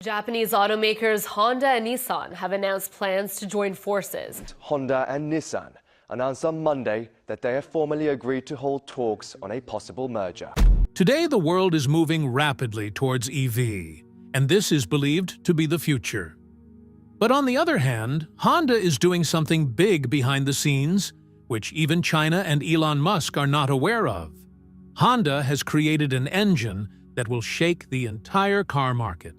Japanese automakers Honda and Nissan have announced plans to join forces. Honda and Nissan announced on Monday that they have formally agreed to hold talks on a possible merger. Today, the world is moving rapidly towards EV, and this is believed to be the future. But on the other hand, Honda is doing something big behind the scenes, which even China and Elon Musk are not aware of. Honda has created an engine that will shake the entire car market.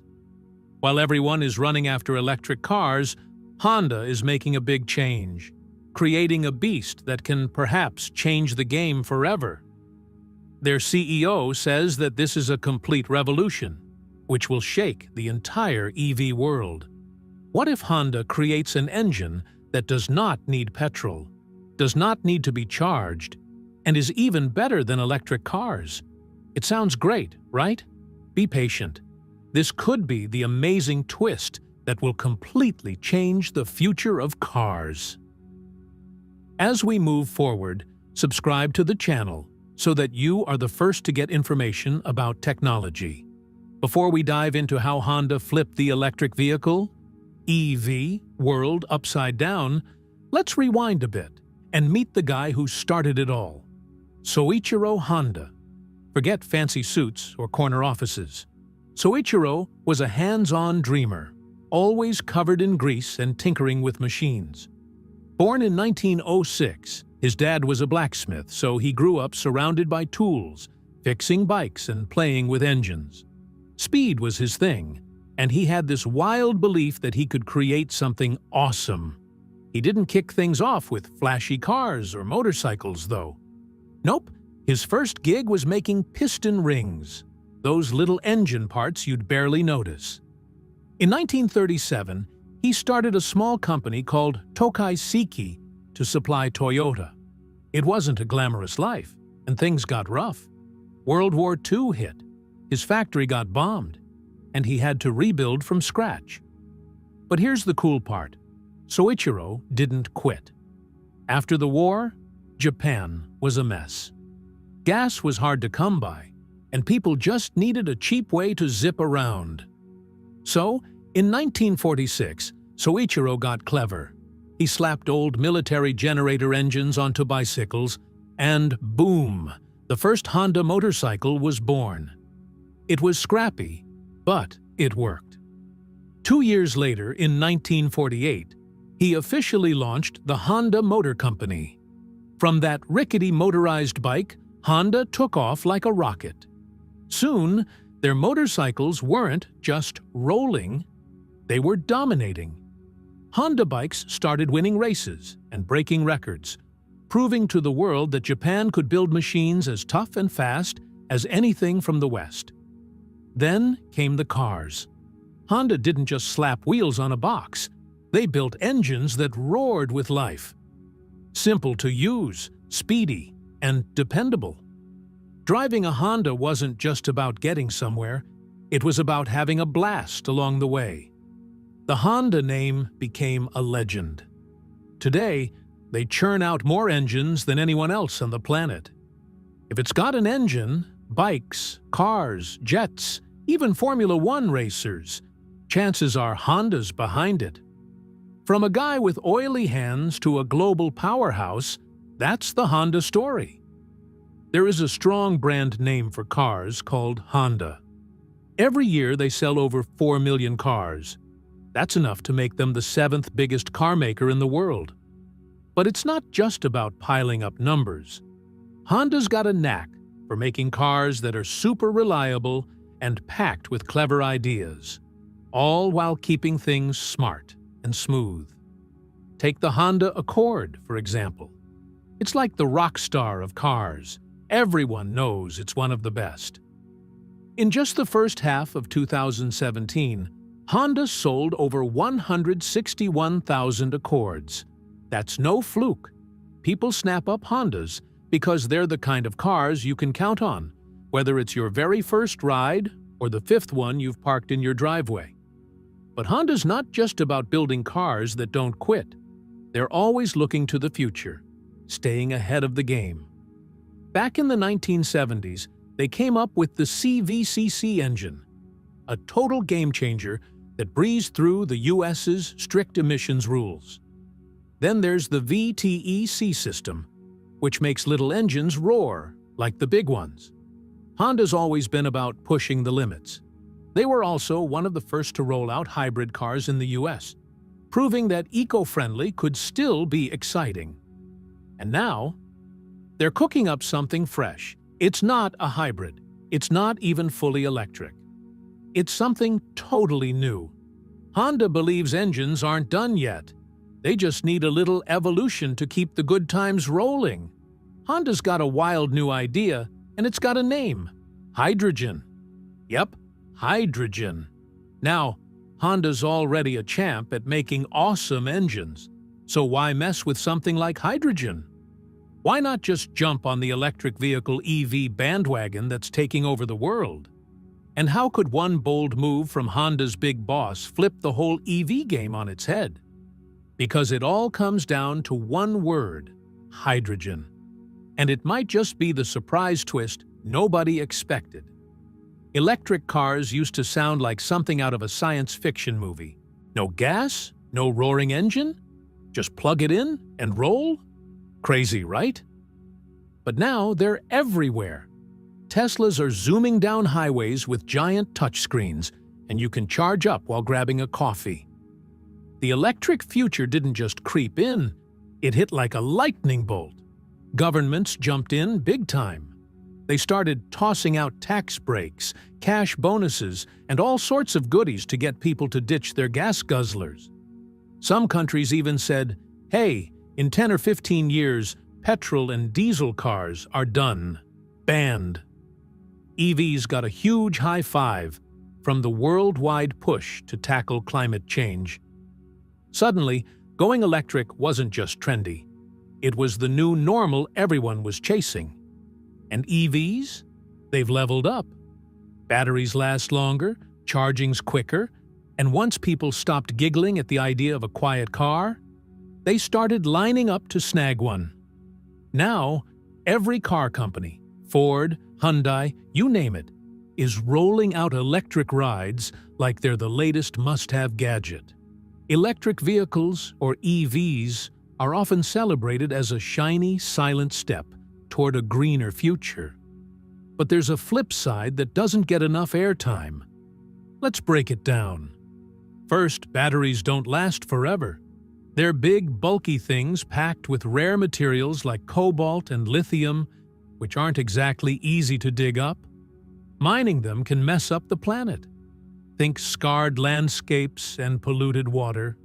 While everyone is running after electric cars, Honda is making a big change, creating a beast that can perhaps change the game forever. Their CEO says that this is a complete revolution, which will shake the entire EV world. What if Honda creates an engine that does not need petrol, does not need to be charged, and is even better than electric cars? It sounds great, right? Be patient. This could be the amazing twist that will completely change the future of cars. As we move forward, subscribe to the channel so that you are the first to get information about technology. Before we dive into how Honda flipped the electric vehicle, EV, world upside down, let's rewind a bit and meet the guy who started it all. Soichiro Honda. Forget fancy suits or corner offices. Soichiro was a hands-on dreamer, always covered in grease and tinkering with machines. Born in 1906, his dad was a blacksmith, so he grew up surrounded by tools, fixing bikes and playing with engines. Speed was his thing, and he had this wild belief that he could create something awesome. He didn't kick things off with flashy cars or motorcycles, though. Nope, his first gig was making piston rings, those little engine parts you'd barely notice. In 1937, he started a small company called Tokai Seiki to supply Toyota. It wasn't a glamorous life, and things got rough. World War II hit, his factory got bombed, and he had to rebuild from scratch. But here's the cool part. Soichiro didn't quit. After the war, Japan was a mess. Gas was hard to come by, and people just needed a cheap way to zip around. So, in 1946, Soichiro got clever. He slapped old military generator engines onto bicycles, and boom, the first Honda motorcycle was born. It was scrappy, but it worked. 2 years later, in 1948, he officially launched the Honda Motor Company. From that rickety motorized bike, Honda took off like a rocket. Soon, their motorcycles weren't just rolling, they were dominating. Honda bikes started winning races and breaking records, proving to the world that Japan could build machines as tough and fast as anything from the West. Then came the cars. Honda didn't just slap wheels on a box, they built engines that roared with life. Simple to use, speedy, and dependable. Driving a Honda wasn't just about getting somewhere, it was about having a blast along the way. The Honda name became a legend. Today, they churn out more engines than anyone else on the planet. If it's got an engine, bikes, cars, jets, even Formula One racers, chances are Honda's behind it. From a guy with oily hands to a global powerhouse, that's the Honda story. There is a strong brand name for cars called Honda. Every year they sell over 4 million cars. That's enough to make them the 7th biggest car maker in the world. But it's not just about piling up numbers. Honda's got a knack for making cars that are super reliable and packed with clever ideas, all while keeping things smart and smooth. Take the Honda Accord, for example. It's like the rock star of cars. Everyone knows it's one of the best. In just the first half of 2017, Honda sold over 161,000 Accords. That's no fluke. People snap up Hondas because they're the kind of cars you can count on, whether it's your very first ride or the 5th one you've parked in your driveway. But Honda's not just about building cars that don't quit. They're always looking to the future, staying ahead of the game. Back in the 1970s, they came up with the CVCC engine, a total game changer that breeze through the US's strict emissions rules. Then there's the VTEC system, which makes little engines roar like the big ones. Honda's always been about pushing the limits. They were also one of the first to roll out hybrid cars in the US, proving that eco-friendly could still be exciting. And now, they're cooking up something fresh. It's not a hybrid. It's not even fully electric. It's something totally new. Honda believes engines aren't done yet. They just need a little evolution to keep the good times rolling. Honda's got a wild new idea, and it's got a name: hydrogen. Yep, hydrogen. Now, Honda's already a champ at making awesome engines, so why mess with something like hydrogen? Why not just jump on the electric vehicle EV bandwagon that's taking over the world? And how could one bold move from Honda's big boss flip the whole EV game on its head? Because it all comes down to one word: hydrogen. And it might just be the surprise twist nobody expected. Electric cars used to sound like something out of a science fiction movie. No gas, no roaring engine, just plug it in and roll? Crazy, right? But now they're everywhere. Teslas are zooming down highways with giant touchscreens, and you can charge up while grabbing a coffee. The electric future didn't just creep in, it hit like a lightning bolt. Governments jumped in big time. They started tossing out tax breaks, cash bonuses, and all sorts of goodies to get people to ditch their gas guzzlers. Some countries even said, hey, in 10 or 15 years, petrol and diesel cars are done. Banned. EVs got a huge high five from the worldwide push to tackle climate change. Suddenly, going electric wasn't just trendy. It was the new normal everyone was chasing. And EVs? They've leveled up. Batteries last longer, charging's quicker, and once people stopped giggling at the idea of a quiet car, they started lining up to snag one. Now, every car company, Ford, Hyundai, you name it, is rolling out electric rides like they're the latest must-have gadget. Electric vehicles, or EVs, are often celebrated as a shiny, silent step toward a greener future. But there's a flip side that doesn't get enough airtime. Let's break it down. First, batteries don't last forever. They're big, bulky things packed with rare materials like cobalt and lithium, which aren't exactly easy to dig up. Mining them can mess up the planet. Think scarred landscapes and polluted water.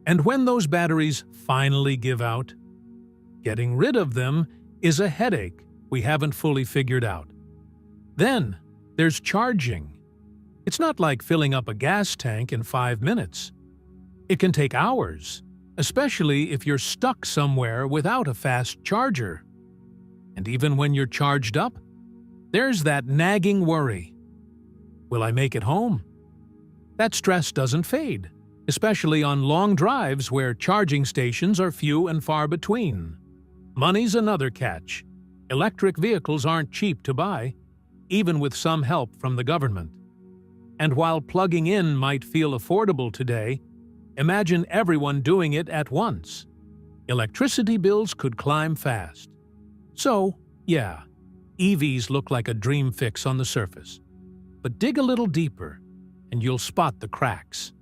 And when those batteries finally give out, getting rid of them is a headache we haven't fully figured out. Then, there's charging. It's not like filling up a gas tank in 5 minutes. It can take hours, especially if you're stuck somewhere without a fast charger. And even when you're charged up, there's that nagging worry. Will I make it home? That stress doesn't fade, especially on long drives where charging stations are few and far between. Money's another catch. Electric vehicles aren't cheap to buy, even with some help from the government. And while plugging in might feel affordable today, imagine everyone doing it at once. Electricity bills could climb fast. So, yeah, EVs look like a dream fix on the surface. But dig a little deeper, and you'll spot the cracks.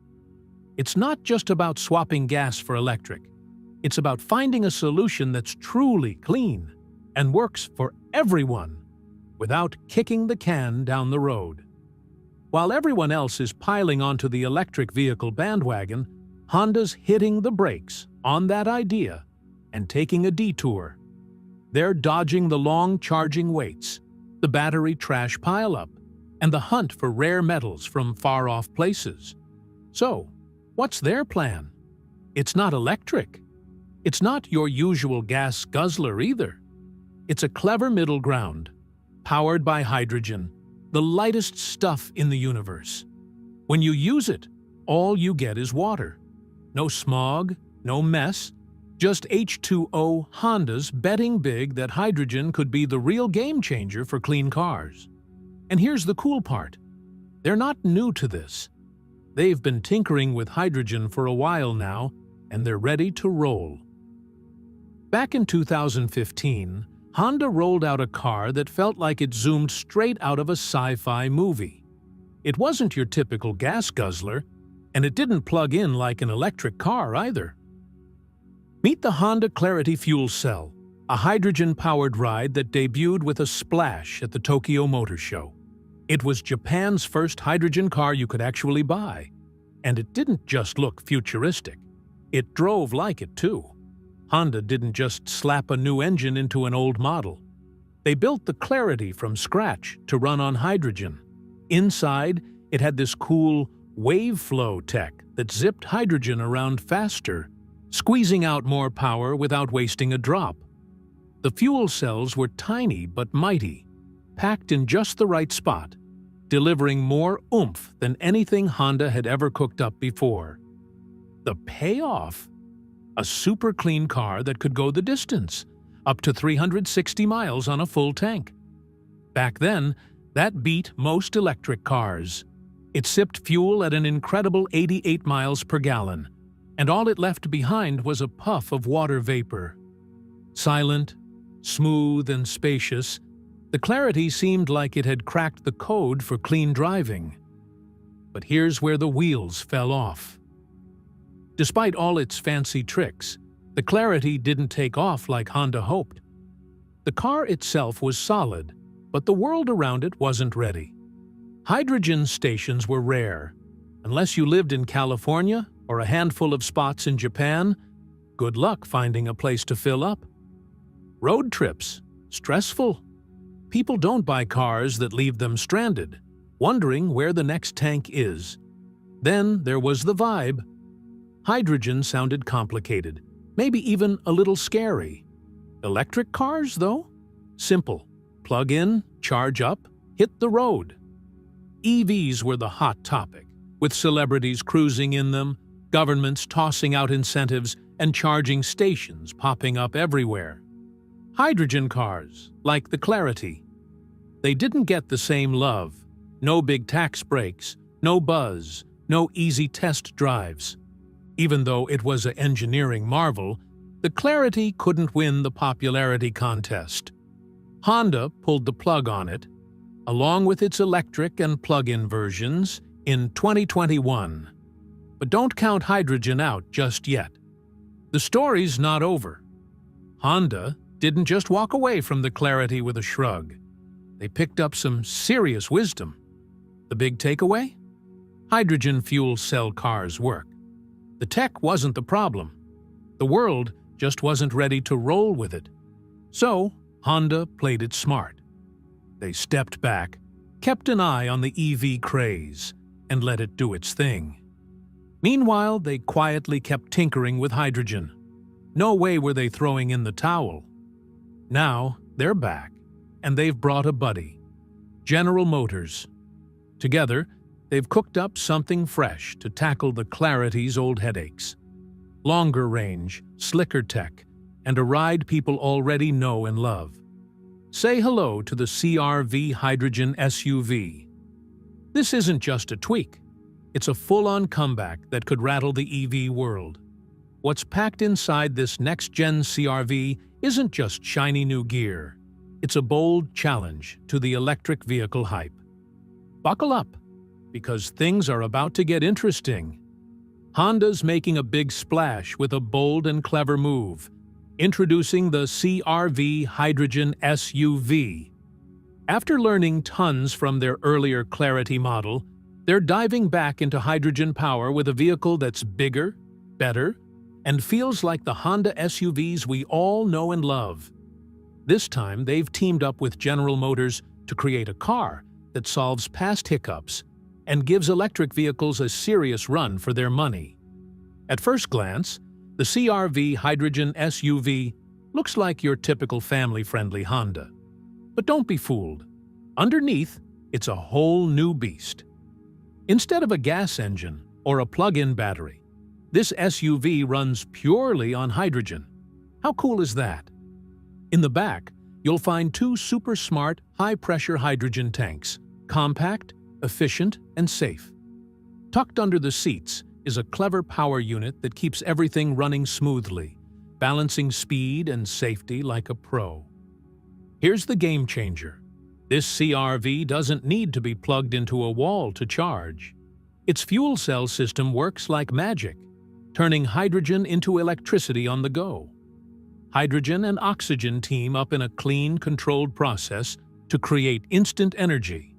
It's not just about swapping gas for electric. It's about finding a solution that's truly clean and works for everyone without kicking the can down the road. While everyone else is piling onto the electric vehicle bandwagon, Honda's hitting the brakes on that idea and taking a detour. They're dodging the long charging waits, the battery trash pileup, and the hunt for rare metals from far-off places. So, what's their plan? It's not electric. It's not your usual gas guzzler either. It's a clever middle ground, powered by hydrogen, the lightest stuff in the universe. When you use it, all you get is water. No smog, no mess, just H2O. Honda's betting big that hydrogen could be the real game changer for clean cars. And here's the cool part. They're not new to this. They've been tinkering with hydrogen for a while now, and they're ready to roll. Back in 2015, Honda rolled out a car that felt like it zoomed straight out of a sci-fi movie. It wasn't your typical gas guzzler, and it didn't plug in like an electric car either. Meet the Honda Clarity Fuel Cell, a hydrogen-powered ride that debuted with a splash at the Tokyo Motor Show. It was Japan's first hydrogen car you could actually buy, and it didn't just look futuristic. It drove like it too. Honda didn't just slap a new engine into an old model. They built the Clarity from scratch to run on hydrogen. Inside, it had this cool wave flow tech that zipped hydrogen around faster, squeezing out more power without wasting a drop. The fuel cells were tiny but mighty, packed in just the right spot, delivering more oomph than anything Honda had ever cooked up before. The payoff? A super clean car that could go the distance, up to 360 miles on a full tank. Back then, that beat most electric cars. It sipped fuel at an incredible 88 miles per gallon, and all it left behind was a puff of water vapor. Silent, smooth, and spacious, the Clarity seemed like it had cracked the code for clean driving. But here's where the wheels fell off. Despite all its fancy tricks, the Clarity didn't take off like Honda hoped. The car itself was solid, but the world around it wasn't ready. Hydrogen stations were rare. Unless you lived in California or a handful of spots in Japan, good luck finding a place to fill up. Road trips, stressful. People don't buy cars that leave them stranded, wondering where the next tank is. Then there was the vibe. Hydrogen sounded complicated, maybe even a little scary. Electric cars, though? Simple. Plug in, charge up, hit the road. EVs were the hot topic, with celebrities cruising in them, governments tossing out incentives, and charging stations popping up everywhere. Hydrogen cars, like the Clarity. They didn't get the same love. No big tax breaks, no buzz, no easy test drives. Even though it was an engineering marvel, the Clarity couldn't win the popularity contest. Honda pulled the plug on it, along with its electric and plug-in versions, in 2021. But don't count hydrogen out just yet. The story's not over. Honda didn't just walk away from the Clarity with a shrug. They picked up some serious wisdom. The big takeaway? Hydrogen fuel cell cars work. The tech wasn't the problem. The world just wasn't ready to roll with it. So, Honda played it smart. They stepped back, kept an eye on the EV craze, and let it do its thing. Meanwhile, they quietly kept tinkering with hydrogen. No way were they throwing in the towel. Now, they're back, and they've brought a buddy, General Motors. Together, they've cooked up something fresh to tackle the Clarity's old headaches. Longer range, slicker tech, and a ride people already know and love. Say hello to the CR-V hydrogen SUV. This isn't just a tweak. It's a full-on comeback that could rattle the EV world. What's packed inside this next-gen CR-V isn't just shiny new gear. It's a bold challenge to the electric vehicle hype. Buckle up, because things are about to get interesting. Honda's making a big splash with a bold and clever move, introducing the CR-V Hydrogen SUV. After learning tons from their earlier Clarity model, they're diving back into hydrogen power with a vehicle that's bigger, better, and feels like the Honda SUVs we all know and love. This time, they've teamed up with General Motors to create a car that solves past hiccups and gives electric vehicles a serious run for their money. At first glance, the CR-V Hydrogen SUV looks like your typical family-friendly Honda. But don't be fooled. Underneath, it's a whole new beast. Instead of a gas engine or a plug-in battery, this SUV runs purely on hydrogen. How cool is that? In the back, you'll find two super smart, high-pressure hydrogen tanks, compact, efficient, and safe. Tucked under the seats is a clever power unit that keeps everything running smoothly, balancing speed and safety like a pro. Here's the game changer. This CR-V doesn't need to be plugged into a wall to charge. Its fuel cell system works like magic, turning hydrogen into electricity on the go. Hydrogen and oxygen team up in a clean, controlled process to create instant energy.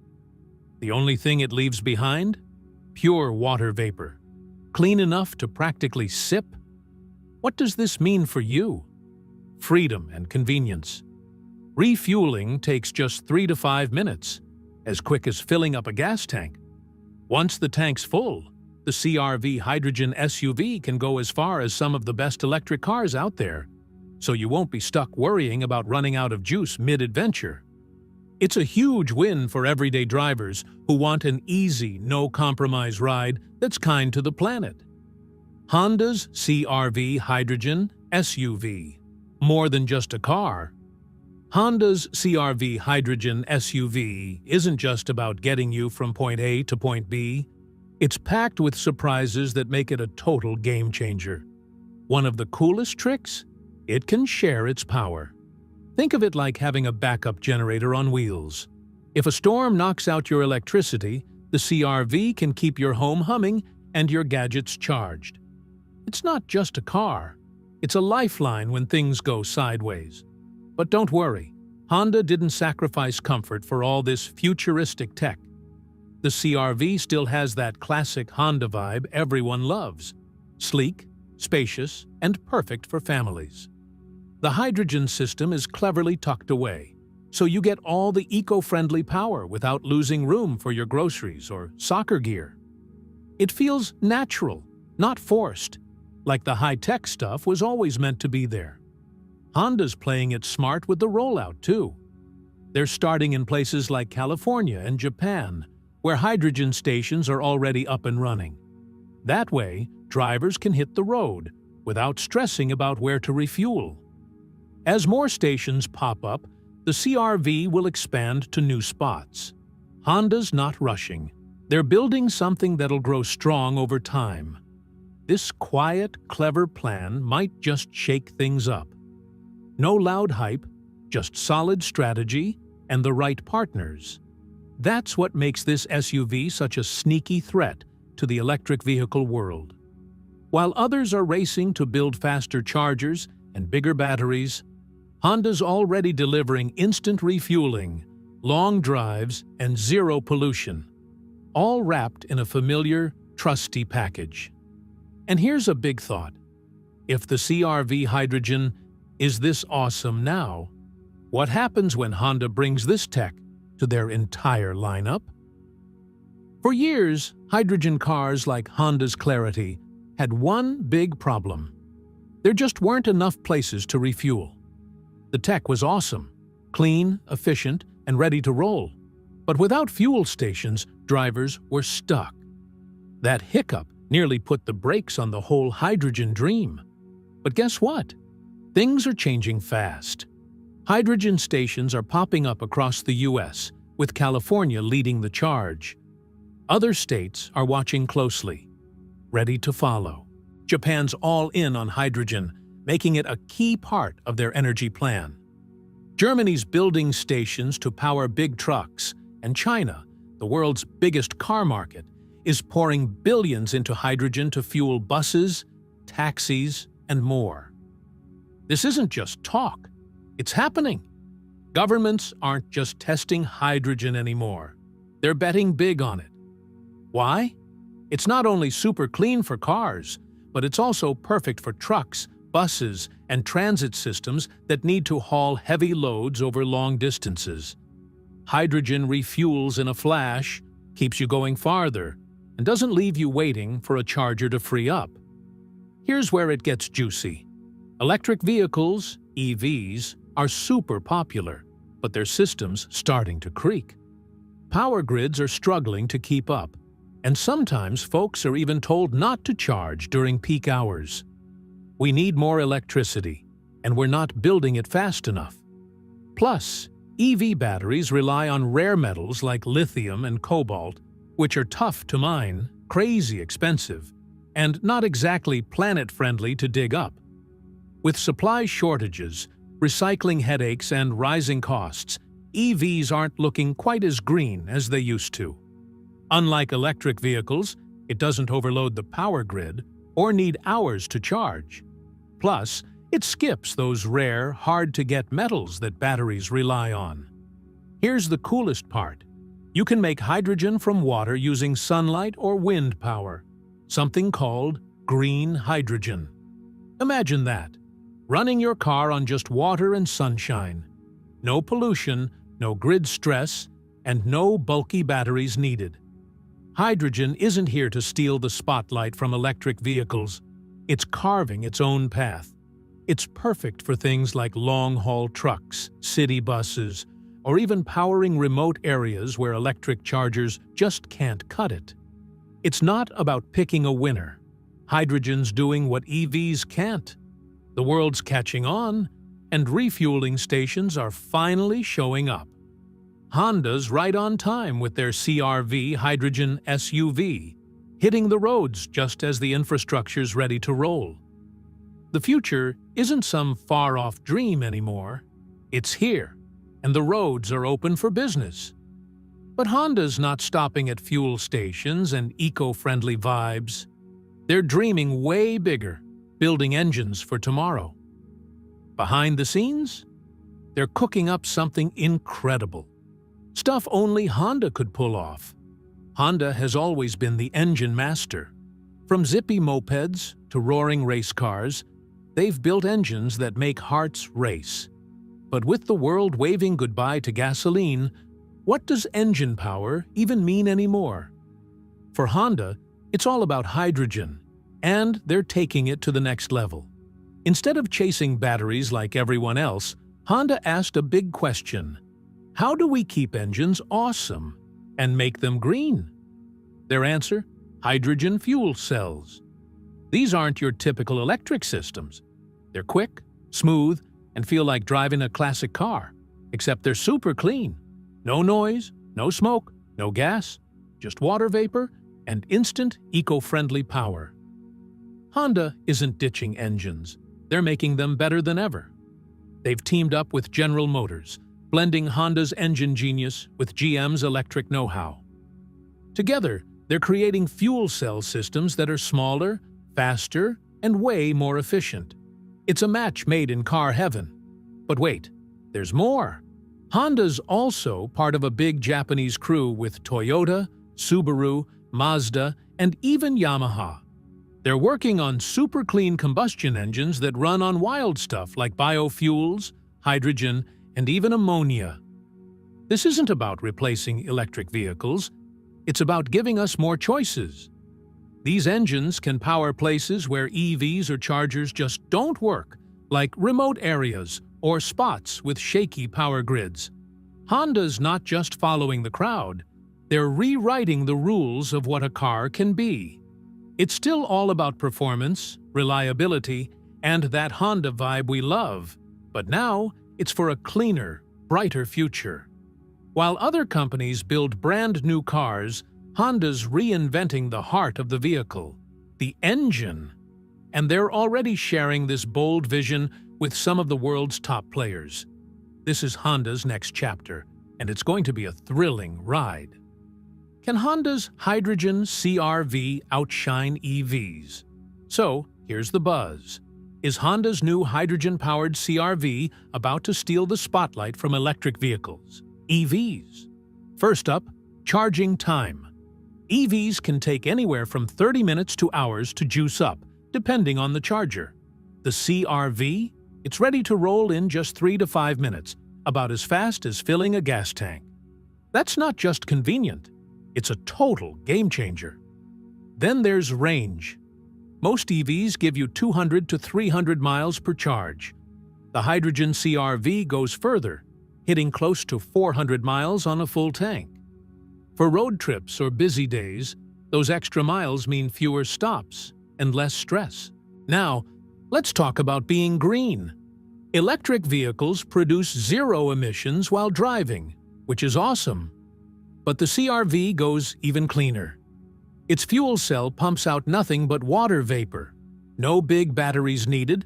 The only thing it leaves behind? Pure water vapor, clean enough to practically sip. What does this mean for you? Freedom and convenience. Refueling takes just 3 to 5 minutes, as quick as filling up a gas tank. Once the tank's full, the CR-V hydrogen SUV can go as far as some of the best electric cars out there, so you won't be stuck worrying about running out of juice mid-adventure. It's a huge win for everyday drivers who want an easy, no-compromise ride that's kind to the planet. Honda's CR-V hydrogen SUV. More than just a car. Honda's CR-V hydrogen SUV isn't just about getting you from point A to point B. It's packed with surprises that make it a total game changer. One of the coolest tricks? It can share its power. Think of it like having a backup generator on wheels. If a storm knocks out your electricity, the CR-V can keep your home humming and your gadgets charged. It's not just a car. It's a lifeline when things go sideways. But don't worry, Honda didn't sacrifice comfort for all this futuristic tech. The CR-V still has that classic Honda vibe everyone loves. Sleek, spacious, and perfect for families. The hydrogen system is cleverly tucked away, so you get all the eco-friendly power without losing room for your groceries or soccer gear. It feels natural, not forced, like the high-tech stuff was always meant to be there. Honda's playing it smart with the rollout, too. They're starting in places like California and Japan, where hydrogen stations are already up and running. That way, drivers can hit the road without stressing about where to refuel. As more stations pop up, the CR-V will expand to new spots. Honda's not rushing. They're building something that'll grow strong over time. This quiet, clever plan might just shake things up. No loud hype, just solid strategy and the right partners. That's what makes this SUV such a sneaky threat to the electric vehicle world. While others are racing to build faster chargers and bigger batteries, Honda's already delivering instant refueling, long drives, and zero pollution, all wrapped in a familiar, trusty package. And here's a big thought. If the CR-V hydrogen is this awesome now, what happens when Honda brings this tech to their entire lineup? For years, hydrogen cars like Honda's Clarity had one big problem. There just weren't enough places to refuel. The tech was awesome, clean, efficient, and ready to roll. But without fuel stations, drivers were stuck. That hiccup nearly put the brakes on the whole hydrogen dream. But guess what? Things are changing fast. Hydrogen stations are popping up across the U.S., with California leading the charge. Other states are watching closely, ready to follow. Japan's all in on hydrogen, making it a key part of their energy plan. Germany's building stations to power big trucks, and China, the world's biggest car market, is pouring billions into hydrogen to fuel buses, taxis, and more. This isn't just talk, it's happening. Governments aren't just testing hydrogen anymore. They're betting big on it. Why? It's not only super clean for cars, but it's also perfect for trucks, buses, and transit systems that need to haul heavy loads over long distances. Hydrogen refuels in a flash, keeps you going farther, and doesn't leave you waiting for a charger to free up. Here's where it gets juicy. Electric vehicles, EVs, are super popular, but their systems starting to creak. Power grids are struggling to keep up, and sometimes folks are even told not to charge during peak hours. We need more electricity, and we're not building it fast enough. Plus, EV batteries rely on rare metals like lithium and cobalt, which are tough to mine crazy expensive, and not exactly planet-friendly to dig up. With supply shortages, recycling headaches, and rising costs, EVs aren't looking quite as green as they used to. Unlike electric vehicles, it doesn't overload the power grid or need hours to charge. Plus, it skips those rare, hard-to-get metals that batteries rely on. Here's the coolest part. You can make hydrogen from water using sunlight or wind power, something called green hydrogen. Imagine that, running your car on just water and sunshine. No pollution, no grid stress, and no bulky batteries needed. Hydrogen isn't here to steal the spotlight from electric vehicles. It's carving its own path. It's perfect for things like long-haul trucks, city buses, or even powering remote areas where electric chargers just can't cut it. It's not about picking a winner. Hydrogen's doing what EVs can't. The world's catching on, and refueling stations are finally showing up. Honda's right on time with their CR-V hydrogen SUV, hitting the roads just as the infrastructure's ready to roll. The future isn't some far-off dream anymore. It's here, and the roads are open for business. But Honda's not stopping at fuel stations and eco-friendly vibes. They're dreaming way bigger, building engines for tomorrow. Behind the scenes, they're cooking up something incredible. Stuff only Honda could pull off. Honda has always been the engine master. From zippy mopeds to roaring race cars, they've built engines that make hearts race. But with the world waving goodbye to gasoline, what does engine power even mean anymore? For Honda, it's all about hydrogen, and they're taking it to the next level. Instead of chasing batteries like everyone else, Honda asked a big question. How do we keep engines awesome and make them green? Their answer? Hydrogen fuel cells. These aren't your typical electric systems. They're quick, smooth, and feel like driving a classic car, except they're super clean. No noise, no smoke, no gas, just water vapor and instant eco-friendly power. Honda isn't ditching engines. They're making them better than ever. They've teamed up with General Motors, blending Honda's engine genius with GM's electric know-how. Together, they're creating fuel cell systems that are smaller, faster, and way more efficient. It's a match made in car heaven. But wait, there's more. Honda's also part of a big Japanese crew with Toyota, Subaru, Mazda, and even Yamaha. They're working on super clean combustion engines that run on wild stuff like biofuels, hydrogen, and even ammonia. This isn't about replacing electric vehicles. It's about giving us more choices. These engines can power places where EVs or chargers just don't work, like remote areas or spots with shaky power grids. Honda's not just following the crowd. They're rewriting the rules of what a car can be. It's still all about performance, reliability, and that Honda vibe we love, but now it's for a cleaner, brighter future. While other companies build brand new cars, Honda's reinventing the heart of the vehicle, the engine. And they're already sharing this bold vision with some of the world's top players. This is Honda's next chapter, and it's going to be a thrilling ride. Can Honda's hydrogen CR-V outshine EVs? So, here's the buzz. Is Honda's new hydrogen-powered CR-V about to steal the spotlight from electric vehicles, EVs? First up, charging time. EVs can take anywhere from 30 minutes to hours to juice up, depending on the charger. The CR-V? It's ready to roll in just 3 to 5 minutes, about as fast as filling a gas tank. That's not just convenient. It's a total game changer. Then there's range. Most EVs give you 200 to 300 miles per charge. The hydrogen CR-V goes further, hitting close to 400 miles on a full tank. For road trips or busy days, those extra miles mean fewer stops and less stress. Now, let's talk about being green. Electric vehicles produce zero emissions while driving, which is awesome. But the CR-V goes even cleaner. Its fuel cell pumps out nothing but water vapor. No big batteries needed,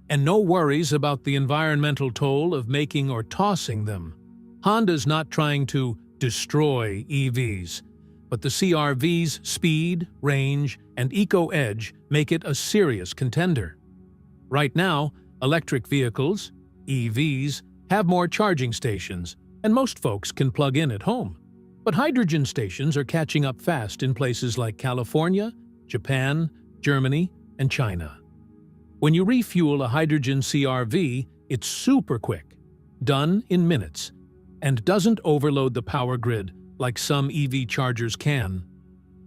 and no worries about the environmental toll of making or tossing them. Honda's not trying to destroy EVs, but the CR-V's speed, range, and eco-edge make it a serious contender. Right now, electric vehicles, EVs, have more charging stations, and most folks can plug in at home. But hydrogen stations are catching up fast in places like California, Japan, Germany, and China. When you refuel a hydrogen CR-V, it's super quick, done in minutes, and doesn't overload the power grid like some EV chargers can.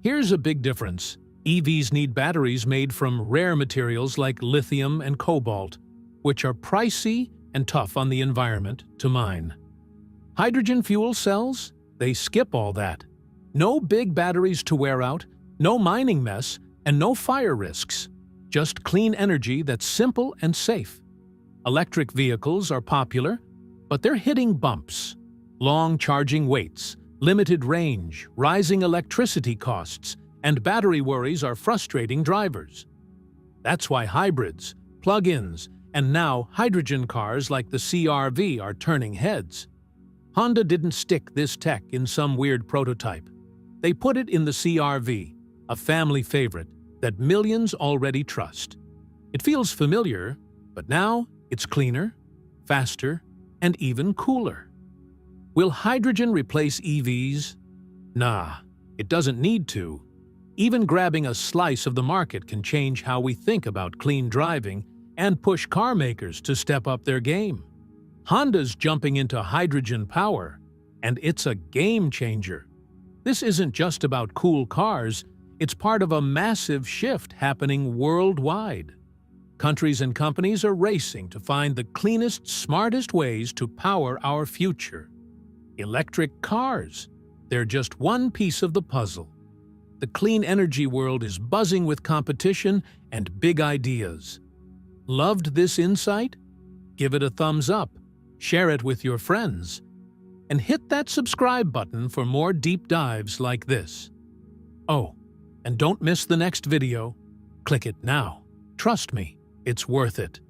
Here's a big difference. EVs need batteries made from rare materials like lithium and cobalt, which are pricey and tough on the environment to mine. Hydrogen fuel cells? They skip all that. No big batteries to wear out, no mining mess, and no fire risks. Just clean energy that's simple and safe. Electric vehicles are popular, but they're hitting bumps. Long charging waits, limited range, rising electricity costs, and battery worries are frustrating drivers. That's why hybrids, plug-ins, and now hydrogen cars like the CR-V are turning heads. Honda didn't stick this tech in some weird prototype. They put it in the CR-V, a family favorite that millions already trust. It feels familiar, but now it's cleaner, faster, and even cooler. Will hydrogen replace EVs? Nah, it doesn't need to. Even grabbing a slice of the market can change how we think about clean driving and push car makers to step up their game. Honda's jumping into hydrogen power, and it's a game changer. This isn't just about cool cars, it's part of a massive shift happening worldwide. Countries and companies are racing to find the cleanest, smartest ways to power our future. Electric cars, they're just one piece of the puzzle. The clean energy world is buzzing with competition and big ideas. Loved this insight? Give it a thumbs up, share it with your friends, and hit that subscribe button for more deep dives like this. Oh, and don't miss the next video. Click it now. Trust me, it's worth it.